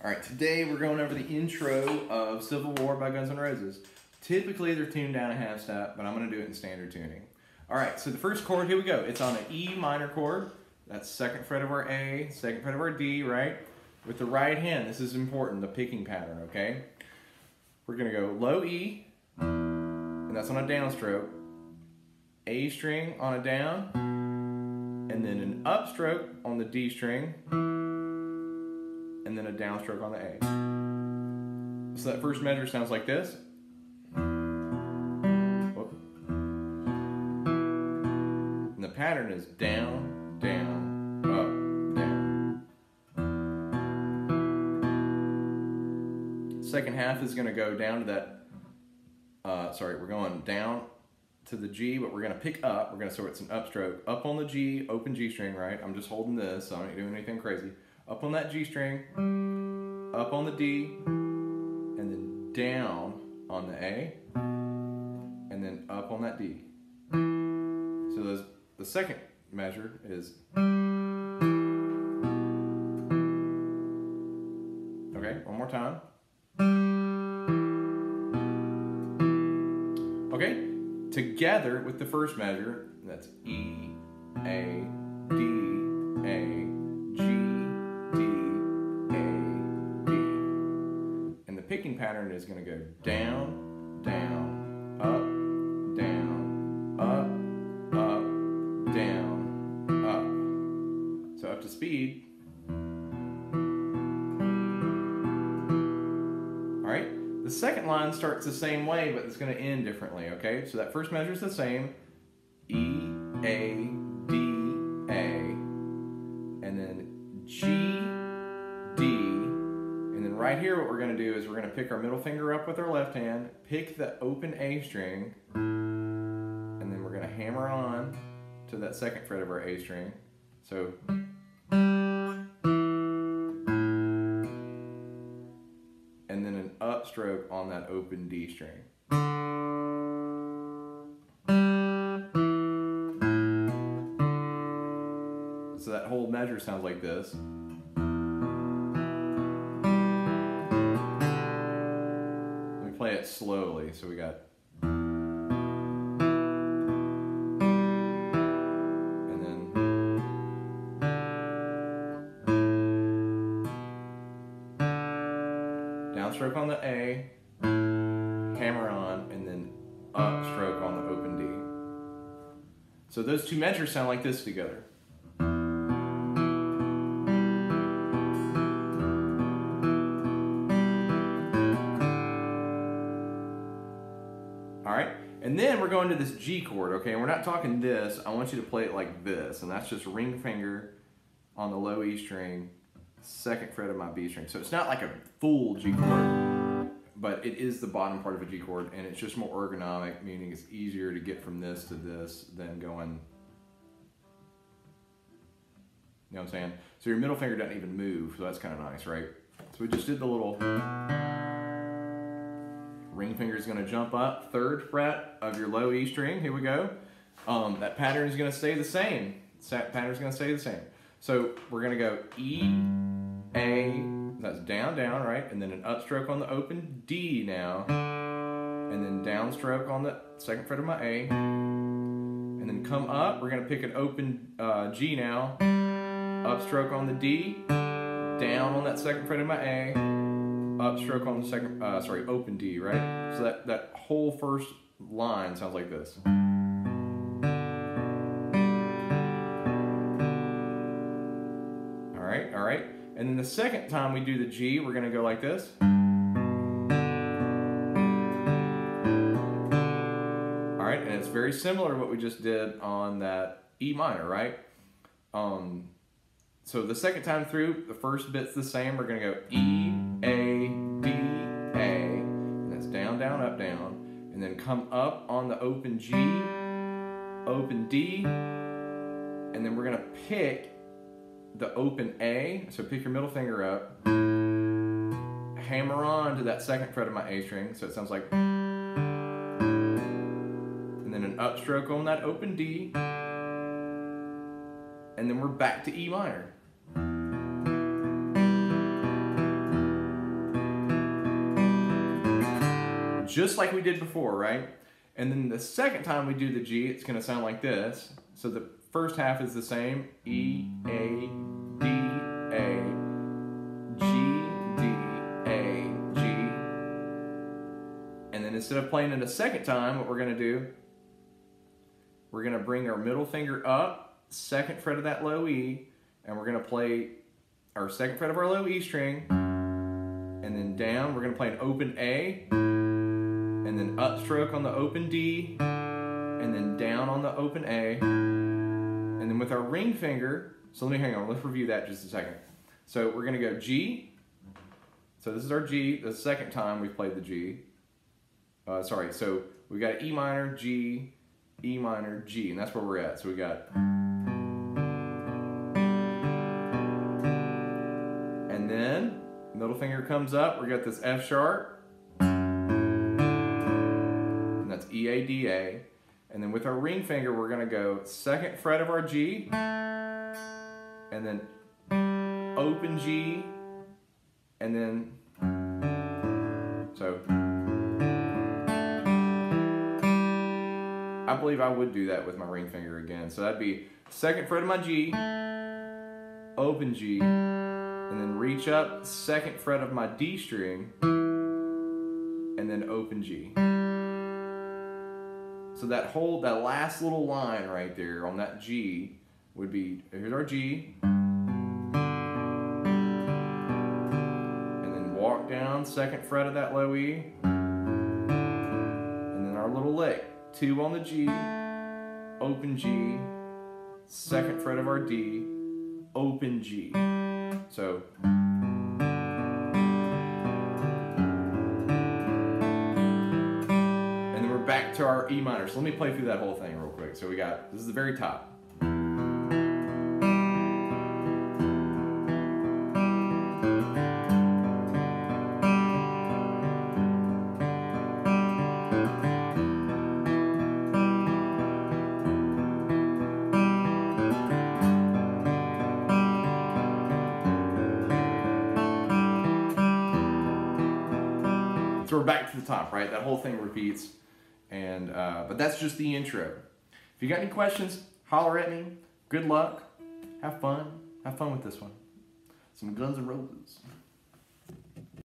All right, today we're going over the intro of Civil War by Guns N' Roses. Typically they're tuned down a half step, but I'm going to do it in standard tuning. All right, so the first chord, here we go. It's on an E minor chord. That's second fret of our A, second fret of our D, right? With the right hand, this is important, the picking pattern, okay? We're going to go low E, and that's on a downstroke, A string on a down, and then an upstroke on the D string, and then a downstroke on the A. So that first measure sounds like this. Whoop. And the pattern is down, down, up, down. Second half is going to go down to that, we're going down to the G, but we're going to pick up. So it's an upstroke. Up on the G, open G string, right? I'm just holding this, so I'm not doing anything crazy. Up on that G string, up on the D, and then down on the A, and then up on that D. So the second measure is, okay, one more time. Okay, together with the first measure, that's E, A, D, A, G, D, A, D. And the picking pattern is going to go down, down, up, down, up, up, down, up. So up to speed. All right. The second line starts the same way, but it's going to end differently, okay? So that first measure is the same. E, A, D, A, and then G, D, and then right here what we're going to do is we're going to pick our middle finger up with our left hand, pick the open A string, and then we're going to hammer on to that second fret of our A string. So, and then an upstroke on that open D string. So that whole measure sounds like this. Let me play it slowly. So we got, and then downstroke on the A, hammer on, and then upstroke on the open D. So those two measures sound like this together. All right, and then we're going to this G chord, okay? And we're not talking this. I want you to play it like this, and that's just ring finger on the low E string, second fret of my B string. So it's not like a full G chord, but it is the bottom part of a G chord, and it's just more ergonomic, meaning it's easier to get from this to this than going, you know what I'm saying? So your middle finger doesn't even move, so that's kind of nice, right? So we just did the little ring finger is going to jump up, third fret of your low E string. Here we go. That pattern is going to stay the same. That pattern is going to stay the same. So we're going to go E, A, that's down, down, right? And then an upstroke on the open D now. And then downstroke on the second fret of my A. And then come up, we're going to pick an open G now. Upstroke on the D. Down on that second fret of my A. Upstroke on the second, open D, right? So that whole first line sounds like this. All right. And then the second time we do the G, we're going to go like this. All right, and it's very similar to what we just did on that E minor, right? So the second time through, the first bit's the same. We're going to go E, A, D, A, and that's down, down, up, down. And then come up on the open G, open D, and then we're going to pick the open A. So pick your middle finger up, hammer on to that second fret of my A string, so it sounds like, and then an upstroke on that open D, and then we're back to E minor. just like we did before, right? And then the second time we do the G, it's going to sound like this. So the first half is the same. E, A, D, A, G, D, A, G. And then instead of playing it a second time, what we're going to do, we're going to bring our middle finger up, second fret of that low E, and we're going to play our second fret of our low E string, and then down, we're going to play an open A, and then upstroke on the open D, and then down on the open A, and then with our ring finger, so let me hang on, let's review that just a second. So we're going to go G, so this is our G, the second time we've played the G. So we got E minor, G, E minor, G, and that's where we're at. So we got, and then middle finger comes up, we got this F sharp, and that's E, A, D, A, and then with our ring finger we're gonna go second fret of our G, and then open G, and then, so, I believe I would do that with my ring finger again. So that'd be second fret of my G, open G, and then reach up, second fret of my D string, and then open G. So that last little line right there on that G would be, here's our G, and then walk down, second fret of that low E, and then our little lick. 2 on the G, open G, second fret of our D, open G. So, and then we're back to our E minor. So let me play through that whole thing real quick. So we got, this is the very top. So we're back to the top, right? That whole thing repeats, and but that's just the intro. If you got any questions, holler at me. Good luck. Have fun. Have fun with this one. Some Guns N' Roses.